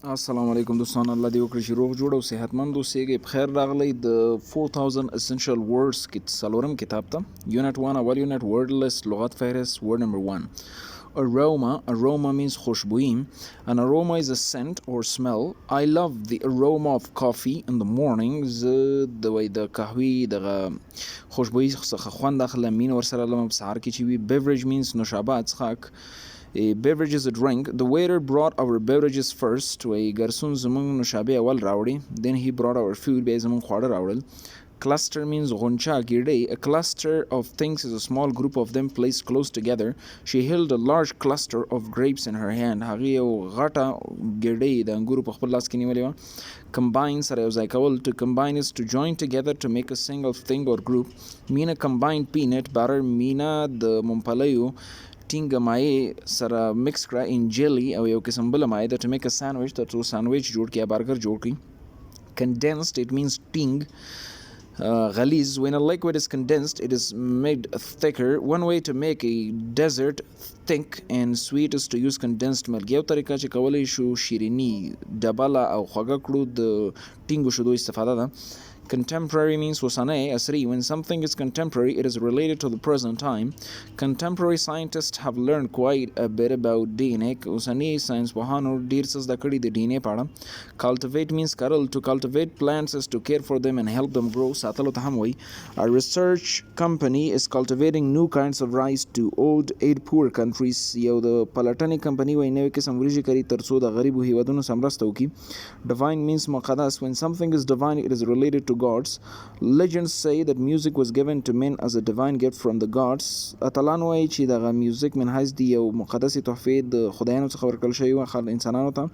السلام علیکم دوستان، الله دې وکړي چې روغ جوړ او صحتمند اوسئ. بخیر راغلی د 4000 essential words څلورم کتاب ته. یونټ 1 اول یونټ ورډ لیست لغت فهرست. ورډ نمبر 1 aroma means خوشبوئی. An aroma is a scent or smell. I love the aroma of coffee in the morning. د قهوې د خوشبوئی څخه خوند اخلم، مين ورسره لمه په سهار کې چې وي. beverage means نوشابه څښاک. A beverage is a drink. The waiter brought our beverages first. ګرسون زمونږ نوشابه اول راوړي. Then he brought our food. بیا زمونږ خواړه راوړل. Cluster means غونچه ګیډۍ. A cluster of things is a small group of them placed close together. She held a large cluster of grapes in her hand. هغې یو غټه ګیډۍ د انګورو په خپل لاس کې نیولې وه. Combine سره یو ځای کول. To combine is to join together to make a single thing or group. Meena combined peanut butter. مینا د ممپلیو ټینګه مایع سره مکس کړه ان جیلی او یو قسم بله مایع ده to make a sandwich تر څو سانډویچ جوړ کړي یا برګر جوړ کړي. Condensed it means ټینګ. غلیظ when a liquid is condensed it is made thicker. One way to make a dessert thick and sweet is to use condensed milk. یو طریقه چې کولی شو شیریني ډبله او خوږه کړو د ټینګو شیدو استفاده ده. Contemporary means وسنۍ عصري. When something is contemporary, it is related to the present time. Contemporary scientists have learned quite a bit about DNA. وسنۍ ساینسپوهانو ډېر څه زده کړي د DNA په اړه. Cultivate means کرل. To cultivate plants is to care for them and help them grow. ساتلو ته هم وایي. A research company is cultivating new kinds of rice to aid poor countries. یو د پلټنې کمپنۍ وایي نوې قسم وریجې کري تر څو د غریبو هیوادونو سره مرسته وکړي. Divine means مقدس. When something is divine, it is related to gods. Legends say that music was given to men as a divine gift from the gods. اتلان وایي چې دغه میوزیک من حیث د یو مقدسې تحفې د خدایانو څخه ورکړل شوی وه انسانانو ته.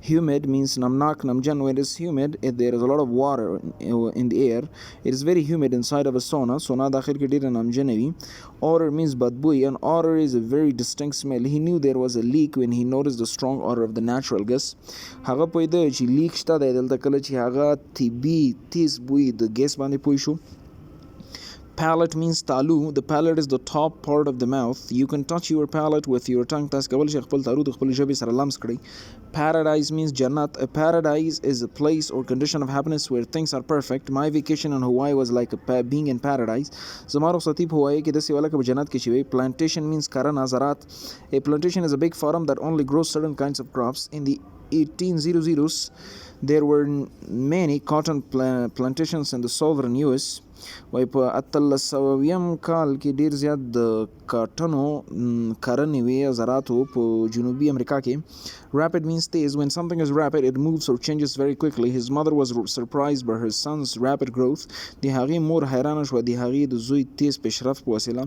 Humid means نمناک نمجن. When it is humid, there is a lot of water in the air. It is very humid inside of a sauna. sauna داخل کې ډېره نمجنه وي. Odor means بدبوی. An odor is a very distinct smell. He knew there was a leak when he noticed the strong odor of the natural gas. هغه پوهېده چې لیک شته دی دلته کله چې هغه طبي تیز بوی د ګیس باندې پوه شو. Palate means تالو. The palate is the top part of the mouth. You can touch your palate with your tongue. تاسو کولی شئ خپل تالو د خپل ژبې سره لمس کړئ. Paradise means جنت. A paradise is a place or condition of happiness where things are perfect. My vacation in Hawaii was like being in paradise. زما رخصتي په هوایي کې داسې وه لکه په جنت کې چې وی. Plantation means کرنه زراعت. A plantation is a big farm that only grows certain kinds of crops. In the 1800s there were many cotton plantations in the southern US. وای په 1800 کال کې ډیر زیات د کاټنو کرنې وې زراعتو په جنوبي امریکا کې. Rapid means تیز. When something is rapid, it moves or changes very quickly. His mother was surprised by her son's rapid growth. د هغې مور حیرانه شوه د هغې د زوی تیز پیشرفت په وسیله.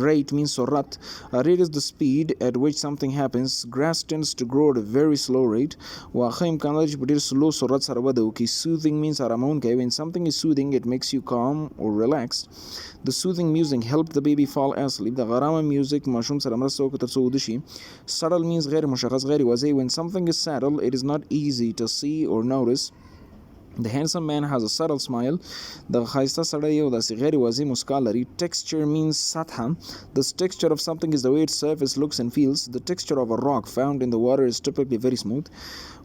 Rate means سرعت. A rate is the speed at which something happens. Grass tends to grow at a very slow rate. واښه امکان لري چې په ډېر سلو سرعت سره وده وکړي. Soothing means آرامونکی. When something is soothing, it makes you calm or relaxed. The soothing music helped the baby fall asleep. د غرامه میوزیک ماشوم سره مرسته وکړه تر څو وده شي. Subtle means غیر مشخص غیر واضح. When something is subtle, it is not easy to see or notice. The handsome man has a subtle smile. د ښایسته سړی یو داسې غیر واضح مسکا لري. Texture means سطحه. The texture of something is the way its surface looks and feels. The texture of a rock found in the water is typically very smooth.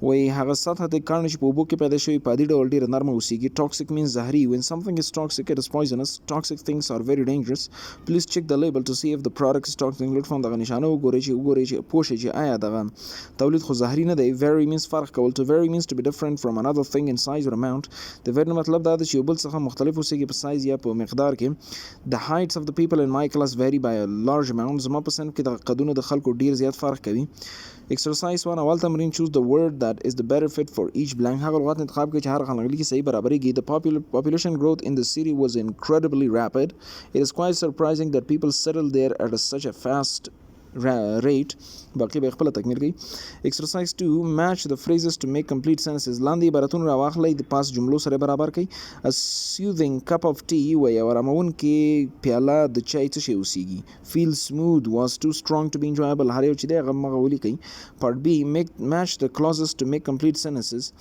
وایي هغه سطحه د کاڼي چې په اوبو کې پیدا شوي په عادي ډول ډېره نرمه اوسیږي. Toxic means زهري. When something is toxic, it is poisonous. Toxic things are very dangerous. Please check the label to see if the product is toxic. لطفا دغه نشانه وګورئ چې پوه شئ چې آیا دغه تولید خو زهري نه دی. Vary means فرق کول. To vary means to be different from another thing in size or amount. د vary مطلب دا ده چې یو بل څخه مختلف اوسیږي په سایز یا په مقدار کې. The heights of the people in my class vary by a large amount. زما په صنف کې د قدونو د خلکو ډېر زیات فرق کوي. Exercise 1 اول تمرین. choose the word that is the better fit for each blank. هغه لغات انتخاب کړئ چې هر خانګلي کې صحیح برابرېږي. The population growth in the city was incredibly rapid. It is quite surprising that people settled there at such a fast rate. باقي به خپل تکمیل کوي. Exercise 2 match the phrases to make complete sentences. لاندې عبارتونه راواخلئ د پاس جملو سره برابر کړئ. A soothing cup of tea و یو آرامونکې پیاله د چای څه شی اوسیږي. Feel smooth was too strong to be enjoyable. هر یو چې دی هغه مغه ولیکئ. Part B match the clauses to make complete sentences.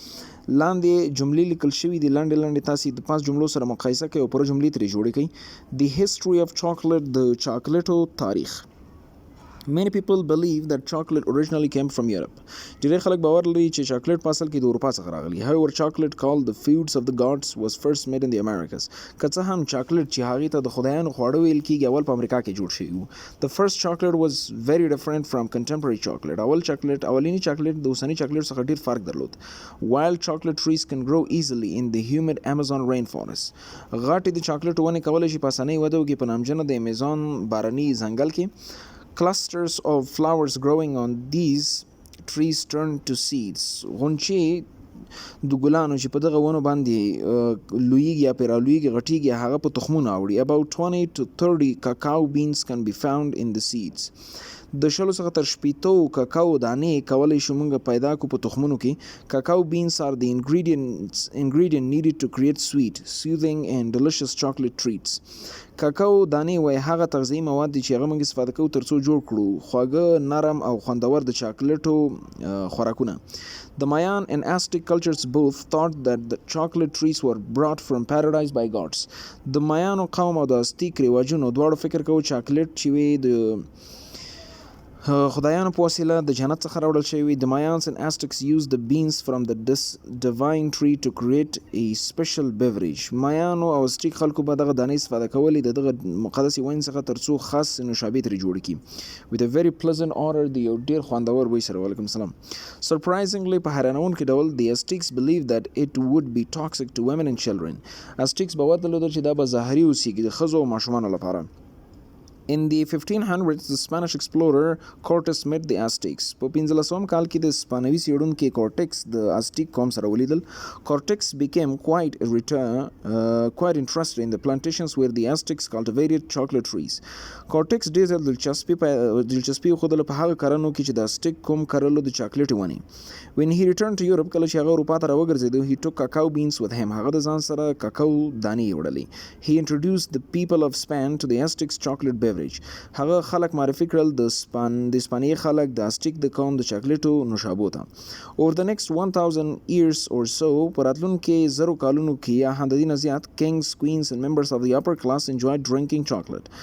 لاندې جملې لیکل شوي دي لنډې تاسې د پاس جملو سره مقایسه کوئ او پوره جملې ترې جوړې کړئ. The history of chocolate. د چاکلیټو تاریخ. Many people believe that chocolate originally came from Europe. ډېری خلک باور لري چې چاکلیټ په اصل کې د اروپا څخه راغلی. However, chocolate called the foods of the gods was first made in the Americas. که څه هم چاکلیټ چې هغې ته د خدایانو خواړه ویل کېږي اول په امریکا کې جوړ شوی و. The first chocolate was very different from contemporary chocolate. اولینی چاکلیټ د اوسني چاکلیټ څخه ډېر فرق درلود. Wild chocolate trees can grow easily in the humid Amazon rainforest. غاټې د چاکلیټ ونې کولی شي په اسانۍ وده وکړي په نامجنه د امیزون باراني ځنګل کې. Clusters of flowers growing on these trees turn to seeds. غونچې د ګلانو چې په دغه ونو باندې لویږي یا پې رالویږي غټیږي هغه په تخمونه اوړي. About 20 to 30 cacao beans can be found in the seeds. د 20 څخه تر 80 کاکاو دانې کولی شو موږ پیدا کړو په تخمونو کې. Cacao beans are the ingredient needed to create sweet, soothing and delicious chocolate treats. کاکاو دانې وایي هغه تغذیهي مواد دي چې هغه موږ استفاده کوو تر څو جوړ کړو خواږه نرم او خوندور د چاکلیټو خوراکونه. The Mayan and Aztec cultures both thought that the chocolate trees were brought from paradise by gods. د مایانو قوم او د ازتیک رواجونو دواړو فکر کوو چاکلیټ چې وي د خدایانو په وسیله د جنت څخه راوړل شوي. The Mayans and Aztecs used the beans from the divine tree to create a special beverage. مایانو او ازتیک خلکو به دغه دانې استفاده کولې د دغه مقدسې ونې څخه تر څو خاص نوشابې ترې جوړې کړي. With a very pleasant odor د یو ډېر خوندور بوی سره. وعلیکم السلام. Surprisingly په حیرانونکي ډول the Aztecs believed that it would be toxic to women and children. Aztecs باور درلود چې دا به زهري اوسیږي د ښځو او ماشومانو لپاره. In the 1500s, the Spanish explorer Cortes met the Aztecs. په 1500 کال کې د اسپانوي څېړونکي کورټکس د ازتیک قوم سره ولیدل. Cortex became quite interested in the plantations where the Aztecs cultivated chocolate trees. کورټکس ډېر زیات دلچسپي وښودله په هغه کرنو کې چې د ازتیک قوم کرلو د چاکلیټ ونې. When he returned to Europe, کله چې هغه اروپا ته راوګرځېدو, he took cacao beans with him. هغه د ځان سره کاکاو دانې وړلې. He introduced the people of Spain to the Aztecs chocolate beverage. هغه خلک معرفي کړل د اسپانیې خلک د ازتیک د قوم د چاکلیټو نوشابو ته. Over the next 1000 years or so, په راتلونکي 1000 کالونو کې یا هم د دې نه زیات, kings, queens and members of the upper class enjoyed drinking chocolate.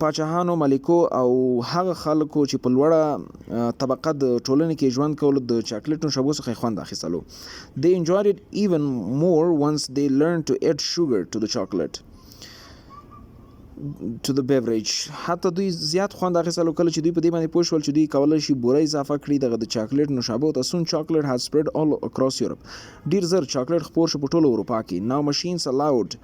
پاچاهانو ملکو او هغه خلکو چې په لوړه طبقه د ټولنې کې ژوند کولو د چاکلیټ نوشابو څخه خوند اخیستلو. They enjoyed it even more once they learned to add sugar to the chocolate. To the beverage. حتی دوی زیات خوند اخیستلو کله چې دوی په دې باندې پوه شول چې دوی کولی شي بوره اضافه کړي دغه د چاکلیټ نوشابو ته. Soon chocolate had spread all across Europe. ډېر زر چاکلیټ خپور شو په ټوله اروپا کې. Now machines allowed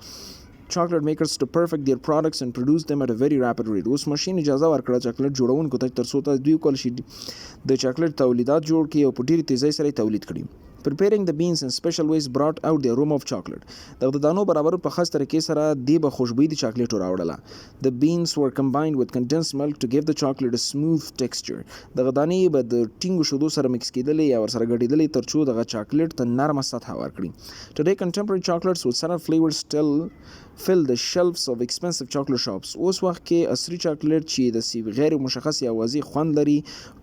chocolate makers to perfect their products and produce them at a very rapid rate. اوس ماشین اجازه ورکړه چاکلیټ جوړونکو ته تر څو دوی کولی شي د چاکلیټ تولیدات جوړ کړي او په ډېرې تیزۍ سره یې تولید کړي. Preparing the beans in special ways brought out the aroma of chocolate. د دانو برابر په خاص طریقې سره دې به خوشبويي د چاکلیټو راوړله. The beans were combined with condensed milk to give the chocolate a smooth texture. دغه دانې به د ټینګو شیدو سره مکس کېدلې یا ورسره ګډېدلې تر څو دغه چاکلیټ ته نرمه سطحه ورکړي. Today contemporary chocolates with subtle flavors still fill the shelves of expensive chocolate shops. اوس وخت کې عصري چاکلیټ چې د غیر مشخص یا واضح خوند لري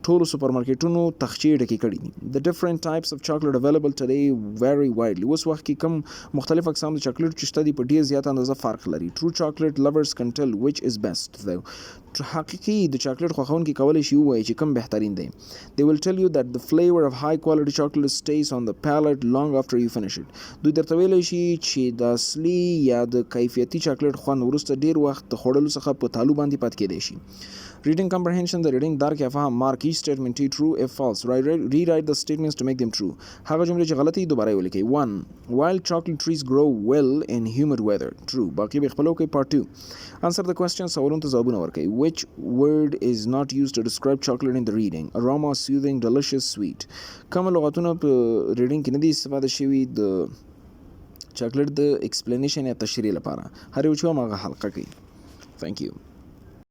ټولو سوپرمارکیټونو تخچې ډکې کړي دي. The different types of chocolate available today vary widely. اوس وخت کې کوم مختلف اقسام د چاکلیټ چې شته دي په ډېر زیات اندازه فرق لري. True chocolate lovers can tell which is best though. حقیقي د چاکلیټ خوښونکي کولی شي ووایي چې کوم بهترین دی. They will tell you that the flavor of high quality chocolate stays on the palate long after you finish it. دوی درته ویلی شي چې د اصلي یا د کیفیتي چاکلیټ خوند وروسته ډېر وخت د خوړلو څخه په تالو باندې پاتې کېدی شي. Reading comprehension, the reading درک یا فهم. Mark each statement T true if false. Rewrite the statements to make them true. هغه جملې چې غلطي دوباره یې ولیکئ. 1. Wild chocolate trees grow well in humid weather. True. باقي به خپلو کوئ. Part 2. Answer the question. سوالونو ته ځوابونه ورکئ. Which word is not used to describe chocolate in the reading? Aroma, soothing, delicious, sweet. کوم لغتونه په ریډینګ کې نه دي استفاده شوي د چاکلیټ د ایکسپلینیشن یا تشریح لپاره؟ هر یو چې هم هغه حلقه کوي. Thank you.